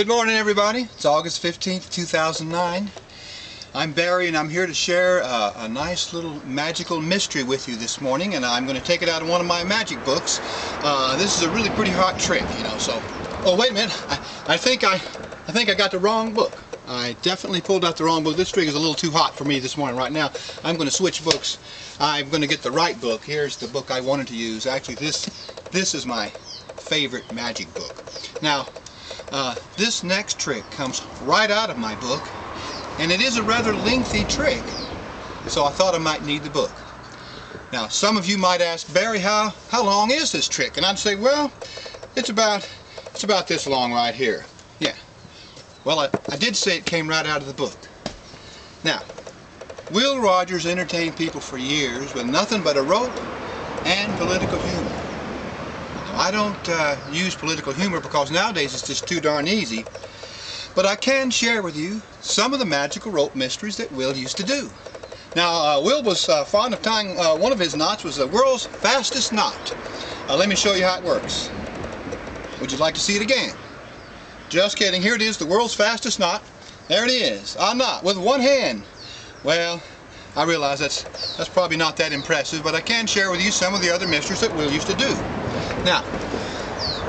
Good morning, everybody. It's August 15th, 2009. I'm Barry, and I'm here to share a nice little magical mystery with you this morning, and I'm going to take it out of one of my magic books. This is a really pretty hot trick, you know. So, oh wait a minute, I think I got the wrong book. I definitely pulled out the wrong book. This trick is a little too hot for me this morning. Right now, I'm going to switch books. I'm going to get the right book. Here's the book I wanted to use. Actually, this is my favorite magic book. Now, this next trick comes right out of my book, and it is a rather lengthy trick, so I thought I might need the book. Now, some of you might ask, Barry, how long is this trick? And I'd say, well, it's about this long right here. Yeah. Well, I did say it came right out of the book. Now, Will Rogers entertained people for years with nothing but a rope and political humor. I don't use political humor because nowadays it's just too darn easy, but I can share with you some of the magical rope mysteries that Will used to do. Now, Will was fond of tying, one of his knots was the world's fastest knot. Let me show you how it works. Would you like to see it again? Just kidding, here it is, the world's fastest knot. There it is, a knot with one hand. Well, I realize that's probably not that impressive, but I can share with you some of the other mysteries that Will used to do. Now,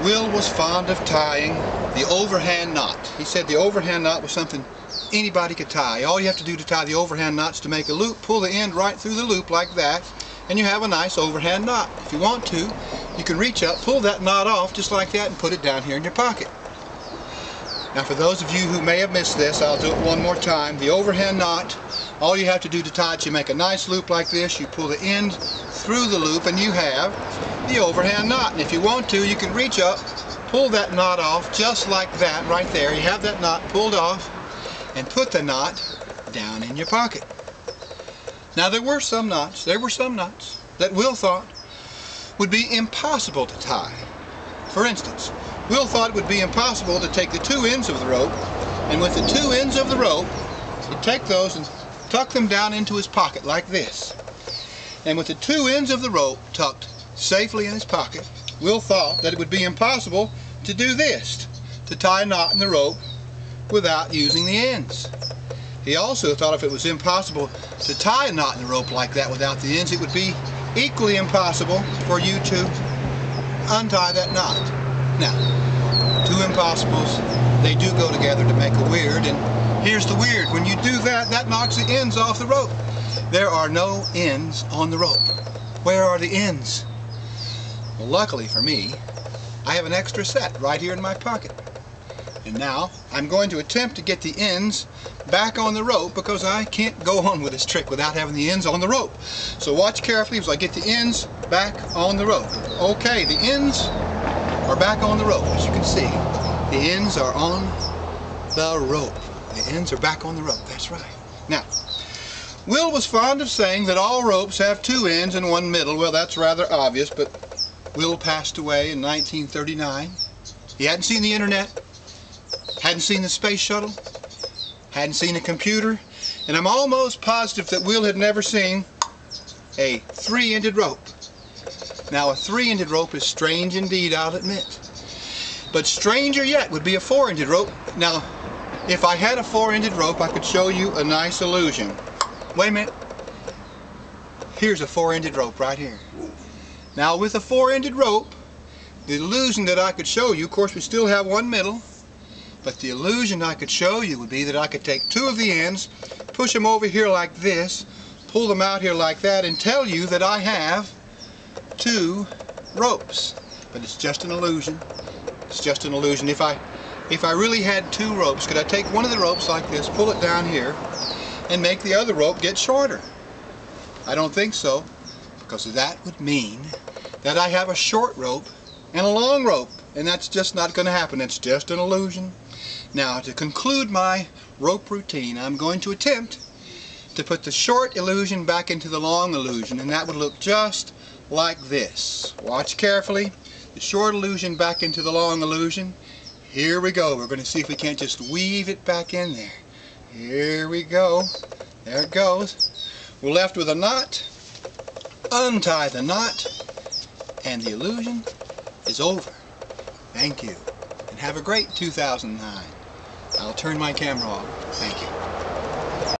Will was fond of tying the overhand knot. He said the overhand knot was something anybody could tie. All you have to do to tie the overhand knot is to make a loop, pull the end right through the loop like that, and you have a nice overhand knot. If you want to, you can reach up, pull that knot off just like that, and put it down here in your pocket. Now, for those of you who may have missed this, I'll do it one more time. The overhand knot, all you have to do to tie it, you make a nice loop like this, you pull the end through the loop, and you have the overhand knot. And if you want to, you can reach up, pull that knot off just like that right there. You have that knot pulled off, and put the knot down in your pocket. Now, there were some knots that Will thought would be impossible to tie. For instance, Will thought it would be impossible to take the two ends of the rope, and with the two ends of the rope, he'd take those and tuck them down into his pocket like this. And with the two ends of the rope tucked safely in his pocket, Will thought that it would be impossible to do this, to tie a knot in the rope without using the ends. He also thought if it was impossible to tie a knot in the rope like that without the ends, it would be equally impossible for you to untie that knot. Now, two impossibles, they do go together to make a weird, and here's the weird. When you do that, that knocks the ends off the rope. There are no ends on the rope. Where are the ends? Well, luckily for me, I have an extra set right here in my pocket. And now, I'm going to attempt to get the ends back on the rope because I can't go on with this trick without having the ends on the rope. So watch carefully as I get the ends back on the rope. Okay, the ends are back on the rope. As you can see, the ends are on the rope. The ends are back on the rope, that's right. Now, Will was fond of saying that all ropes have two ends and one middle. Well, that's rather obvious, but Will passed away in 1939. He hadn't seen the internet, hadn't seen the space shuttle, hadn't seen a computer, and I'm almost positive that Will had never seen a three-ended rope. Now, a three-ended rope is strange indeed, I'll admit. But stranger yet would be a four-ended rope. Now, if I had a four-ended rope, I could show you a nice illusion. Wait a minute. Here's a four-ended rope right here. Now, with a four-ended rope, the illusion that I could show you, of course, we still have one middle, but the illusion I could show you would be that I could take two of the ends, push them over here like this, pull them out here like that, and tell you that I have two ropes. But it's just an illusion. It's just an illusion. If I really had two ropes, could I take one of the ropes like this, pull it down here, and make the other rope get shorter? I don't think so, because that would mean that I have a short rope and a long rope, and that's just not going to happen. It's just an illusion. Now, to conclude my rope routine, I'm going to attempt to put the short illusion back into the long illusion, and that would look just like this. Watch carefully. The short illusion back into the long illusion. Here we go. We're going to see if we can't just weave it back in there. Here we go. There it goes. We're left with a knot. Untie the knot, and the illusion is over. Thank you, and have a great 2009. I'll turn my camera off. Thank you.